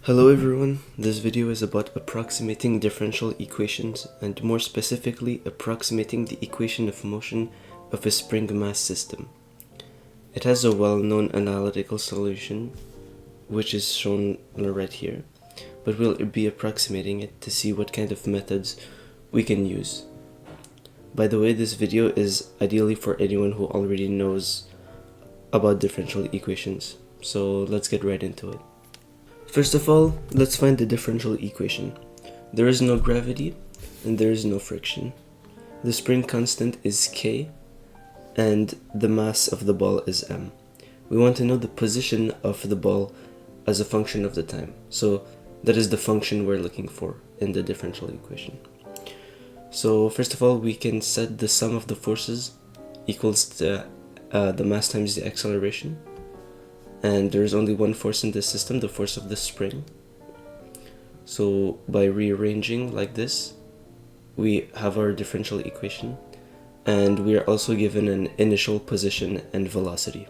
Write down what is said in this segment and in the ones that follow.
Hello everyone, this video is about approximating differential equations and more specifically approximating the equation of motion of a spring mass system. It has a well-known analytical solution which is shown right here, but we'll be approximating it to see what kind of methods we can use. By the way, this video is ideally for anyone who already knows about differential equations, so let's get right into it. First of all, let's find the differential equation. There is no gravity and there is no friction. The spring constant is k and the mass of the ball is m. We want to know the position of the ball as a function of the time. So that is the function we're looking for in the differential equation. So first of all, we can set the sum of the forces equals to the mass times the acceleration. And there is only one force in this system, the force of the spring. So by rearranging like this, we have our differential equation, and we are also given an initial position and velocity.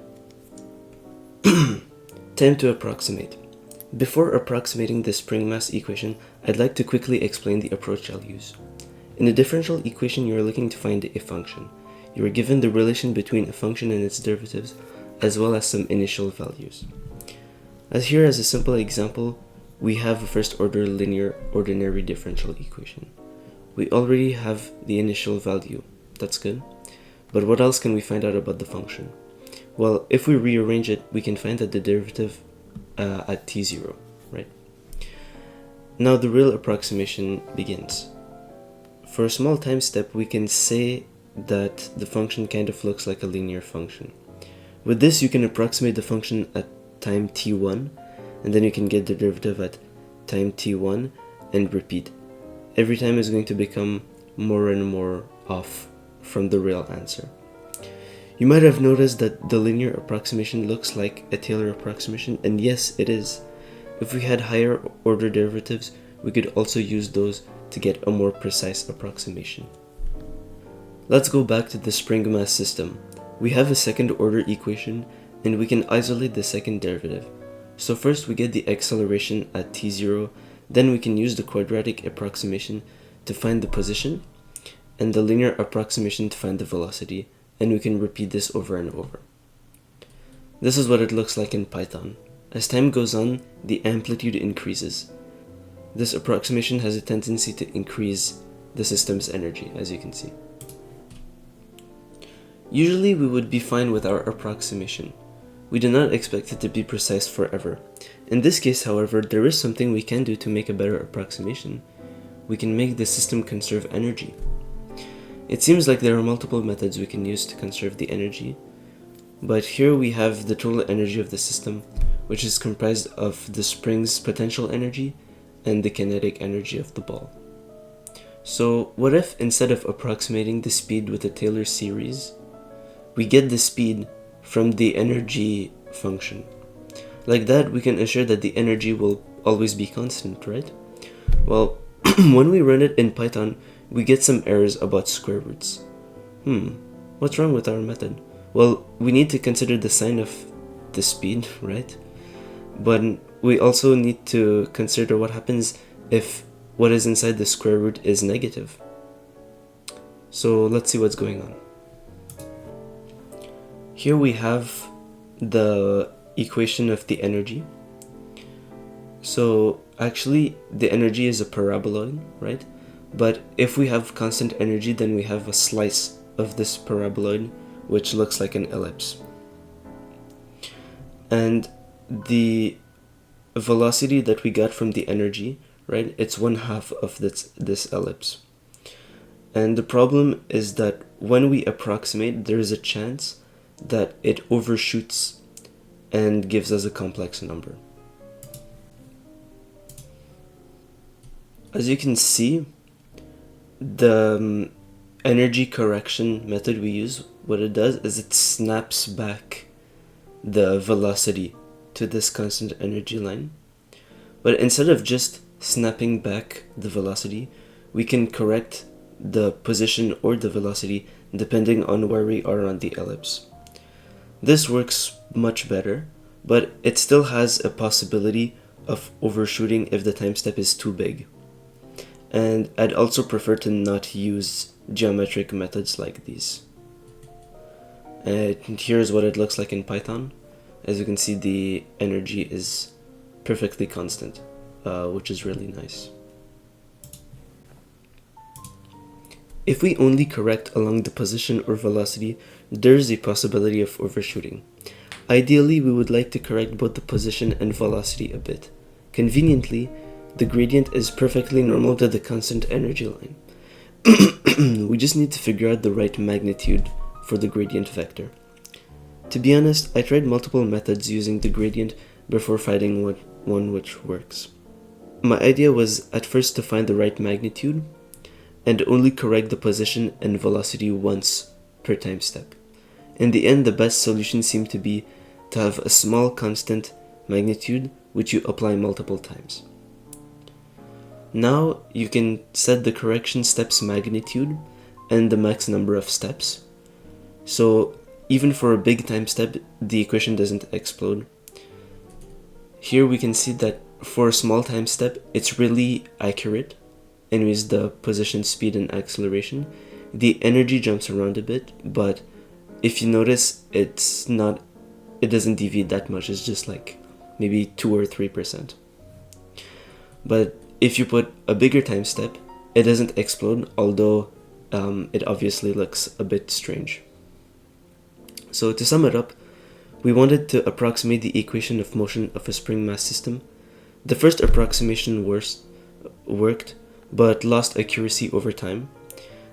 Time to approximate. Before approximating the spring mass equation, I'd like to quickly explain the approach I'll use. In a differential equation, you are looking to find a function. You are given the relation between a function and its derivatives, as well as some initial values. As here as a simple example, we have a first order linear ordinary differential equation. We already have the initial value, that's good. But what else can we find out about the function? Well, if we rearrange it, we can find that the derivative at t0, right? Now the real approximation begins. For a small time step, we can say that the function kind of looks like a linear function. With this, you can approximate the function at time t1, and then you can get the derivative at time t1 and repeat. Every time is going to become more and more off from the real answer. You might have noticed that the linear approximation looks like a Taylor approximation, and yes, it is. If we had higher order derivatives, we could also use those to get a more precise approximation. Let's go back to the spring mass system. We have a second order equation and we can isolate the second derivative. So first we get the acceleration at t0, then we can use the quadratic approximation to find the position and the linear approximation to find the velocity, and we can repeat this over and over. This is what it looks like in Python. As time goes on, the amplitude increases. This approximation has a tendency to increase the system's energy, as you can see. Usually we would be fine with our approximation. We do not expect it to be precise forever. In this case, however, there is something we can do to make a better approximation. We can make the system conserve energy. It seems like there are multiple methods we can use to conserve the energy, but here we have the total energy of the system, which is comprised of the spring's potential energy and the kinetic energy of the ball. So what if instead of approximating the speed with a Taylor series, we get the speed from the energy function? Like that, we can assure that the energy will always be constant, right? Well, when we run it in Python, we get some errors about square roots. What's wrong with our method? Well, we need to consider the sign of the speed, right? But we also need to consider what happens if what is inside the square root is negative. So let's see what's going on. Here we have the equation of the energy. So actually the energy is a paraboloid, right? But if we have constant energy, then we have a slice of this paraboloid which looks like an ellipse. And the velocity that we got from the energy, right, it's 1/2 of this ellipse. And the problem is that when we approximate, there is a chance that it overshoots and gives us a complex number. As you can see, the energy correction method we use, what it does is it snaps back the velocity to this constant energy line. But instead of just snapping back the velocity, we can correct the position or the velocity depending on where we are on the ellipse. This works much better, but it still has a possibility of overshooting if the time step is too big. And I'd also prefer to not use geometric methods like these. And here's what it looks like in Python. As you can see, the energy is perfectly constant, which is really nice. If we only correct along the position or velocity, there's a possibility of overshooting. Ideally, we would like to correct both the position and velocity a bit. Conveniently, the gradient is perfectly normal to the constant energy line. We just need to figure out the right magnitude for the gradient vector. To be honest, I tried multiple methods using the gradient before finding one which works. My idea was at first to find the right magnitude and only correct the position and velocity once per time step. In the end, the best solution seemed to be to have a small constant magnitude which you apply multiple times. Now you can set the correction step's magnitude and the max number of steps. So even for a big time step, the equation doesn't explode. Here we can see that for a small time step, it's really accurate. Anyways, the position, speed, and acceleration. The energy jumps around a bit, but if you notice, it doesn't deviate that much. It's just like maybe 2 or 3%. But if you put a bigger time step, it doesn't explode, although it obviously looks a bit strange. So to sum it up, we wanted to approximate the equation of motion of a spring mass system. The first approximation worked, but lost accuracy over time.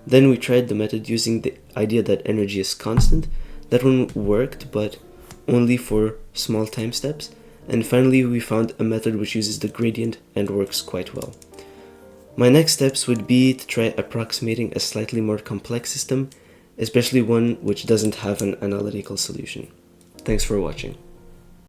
Then we tried the method using the idea that energy is constant. That one worked, but only for small time steps. And finally, we found a method which uses the gradient and works quite well. My next steps would be to try approximating a slightly more complex system, especially one which doesn't have an analytical solution. Thanks for watching.